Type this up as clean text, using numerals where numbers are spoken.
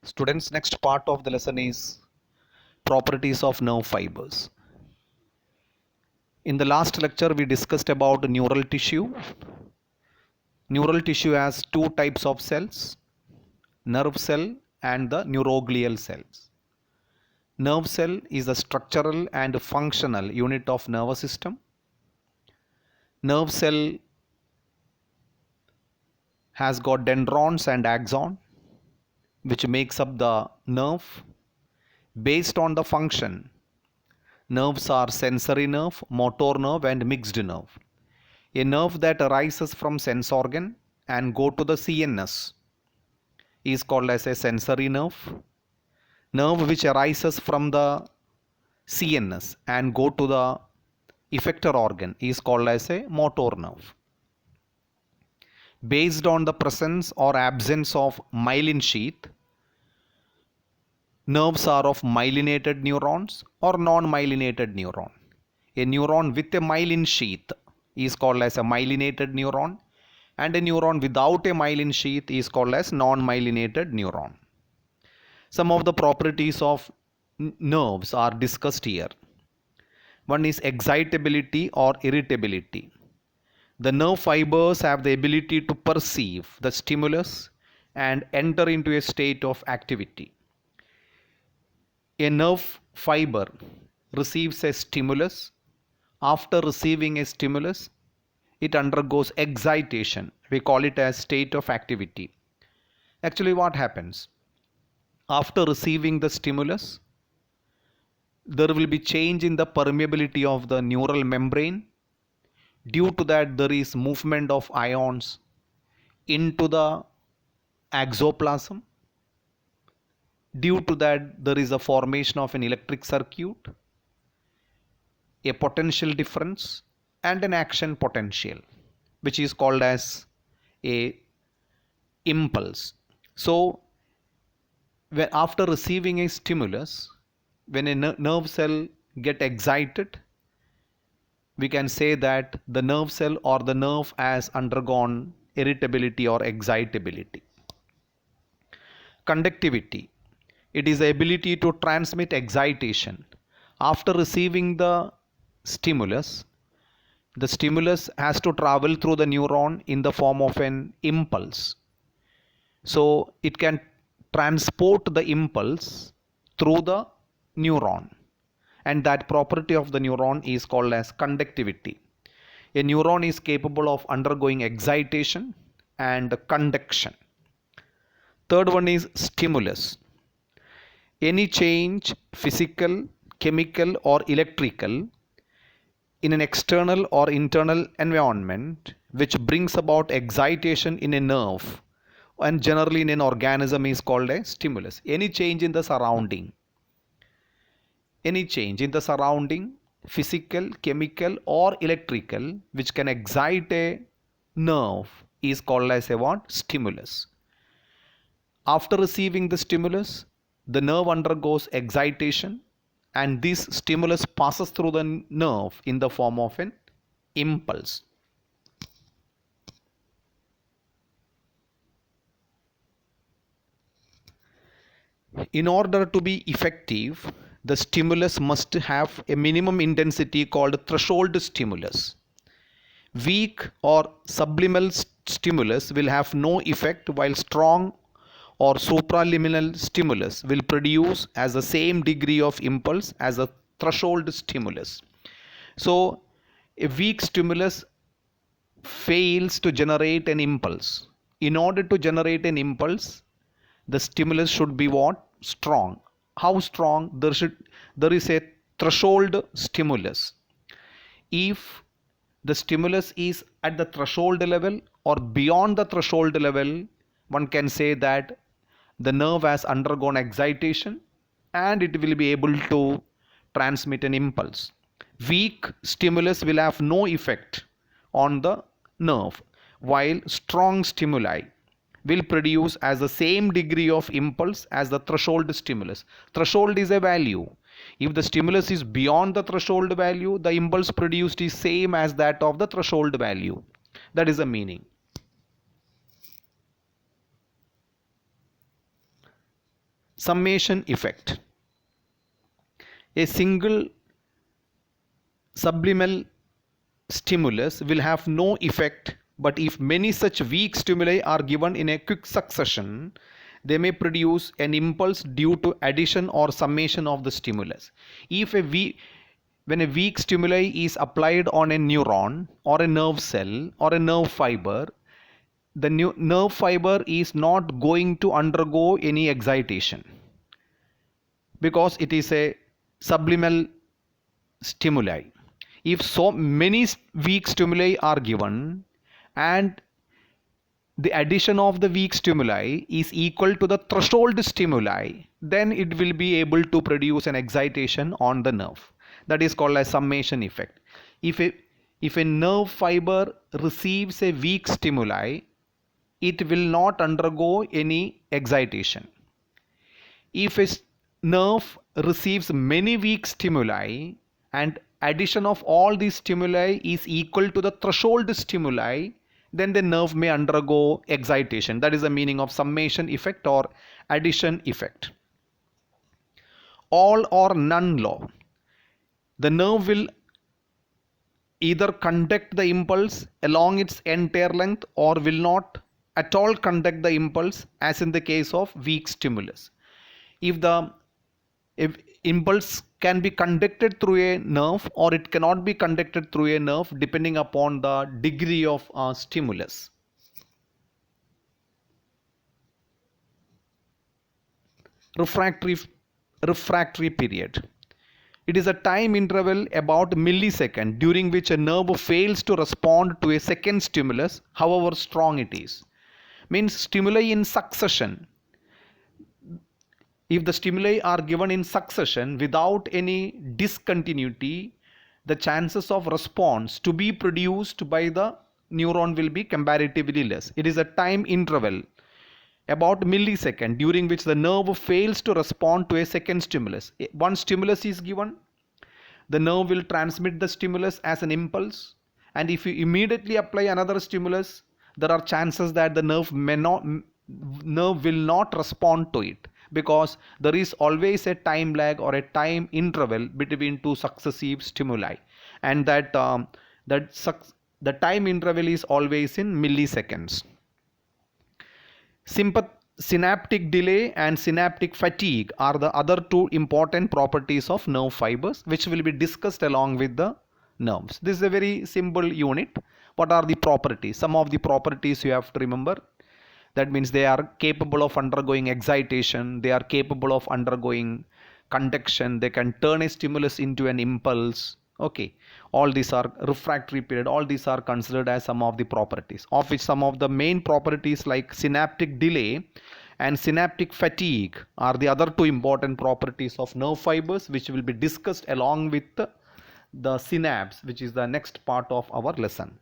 Students, next part of the lesson is properties of nerve fibers. In the last lecture, we discussed about neural tissue. Neural tissue has two types of cells, nerve cell and the neuroglial cells. Nerve cell is a structural and functional unit of nervous system. Nerve cell has got dendrons and axon, which makes up the nerve. Based on the function, nerves are sensory nerve, motor nerve and mixed nerve. A nerve that arises from sense organ and go to the CNS is called as a sensory nerve. Nerve which arises from the CNS and go to the effector organ is called as a motor nerve. Based on the presence or absence of myelin sheath, nerves are of myelinated neurons or non-myelinated neuron. A neuron with a myelin sheath is called as a myelinated neuron, and a neuron without a myelin sheath is called as non-myelinated neuron. Some of the properties of nerves are discussed here. One is excitability or irritability. The nerve fibers have the ability to perceive the stimulus and enter into a state of activity. A nerve fiber receives a stimulus. After receiving a stimulus, it undergoes excitation. We call it as state of activity. Actually, what happens? After receiving the stimulus, there will be change in the permeability of the neural membrane. Due to that, there is movement of ions into the axoplasm. Due to that, there is a formation of an electric circuit, a potential difference and an action potential, which is called as a impulse. So after receiving a stimulus, when a nerve cell get excited, we can say that the nerve cell or the nerve has undergone irritability or excitability. Conductivity, it is the ability to transmit excitation. After receiving the stimulus has to travel through the neuron in the form of an impulse. So it can transport the impulse through the neuron, and that property of the neuron is called as conductivity. A neuron is capable of undergoing excitation and conduction. Third one is stimulus. Any change, physical, chemical or electrical, in an external or internal environment which brings about excitation in a nerve and generally in an organism is called a stimulus. Any change in the surrounding, physical, chemical or electrical, which can excite a nerve is called as a what? Stimulus. After receiving the stimulus, the nerve undergoes excitation and this stimulus passes through the nerve in the form of an impulse. In order to be effective, the stimulus must have a minimum intensity called threshold stimulus. Weak or subliminal stimulus will have no effect, while strong or supraliminal stimulus will produce as the same degree of impulse as a threshold stimulus. So a weak stimulus fails to generate an impulse. In order to generate an impulse, the stimulus should be what? Strong. How strong? There is a threshold stimulus. If the stimulus is at the threshold level or beyond the threshold level, one can say that the nerve has undergone excitation and it will be able to transmit an impulse. Weak stimulus will have no effect on the nerve, while strong stimuli will produce as the same degree of impulse as the threshold stimulus. Threshold is a value. If the stimulus is beyond the threshold value, the impulse produced is same as that of the threshold value. That is the meaning. Summation effect. A single subliminal stimulus will have no effect, but if many such weak stimuli are given in a quick succession, they may produce an impulse due to addition or summation of the stimulus. When a weak stimuli is applied on a neuron or a nerve cell or a nerve fiber, the nerve fiber is not going to undergo any excitation because it is a subliminal stimuli. If so many weak stimuli are given and the addition of the weak stimuli is equal to the threshold stimuli, then it will be able to produce an excitation on the nerve. That is called as summation effect. If a nerve fiber receives a weak stimuli, it will not undergo any excitation. If a nerve receives many weak stimuli and addition of all these stimuli is equal to the threshold stimuli, then the nerve may undergo excitation. That is the meaning of summation effect or addition effect. All or none law. The nerve will either conduct the impulse along its entire length or will not at all conduct the impulse, as in the case of weak stimulus. If impulse can be conducted through a nerve or it cannot be conducted through a nerve depending upon the degree of stimulus. Refractory period. It is a time interval about millisecond during which a nerve fails to respond to a second stimulus, however strong it is. Means stimuli in succession. If the stimuli are given in succession without any discontinuity, the chances of response to be produced by the neuron will be comparatively less. It is a time interval about millisecond during which the nerve fails to respond to a second stimulus. One stimulus is given, the nerve will transmit the stimulus as an impulse, and if you immediately apply another stimulus, there are chances that the nerve will not respond to it, because there is always a time lag or a time interval between two successive stimuli, and the time interval is always in milliseconds. Synaptic delay and synaptic fatigue are the other two important properties of nerve fibers, which will be discussed along with the nerves. This is a very simple unit. What are the properties? Some of the properties you have to remember. That means they are capable of undergoing excitation, they are capable of undergoing conduction, they can turn a stimulus into an impulse. Okay, all these are refractory period, all these are considered as some of the properties, of which some of the main properties like synaptic delay and synaptic fatigue are the other two important properties of nerve fibers, which will be discussed along with the synapse, which is the next part of our lesson.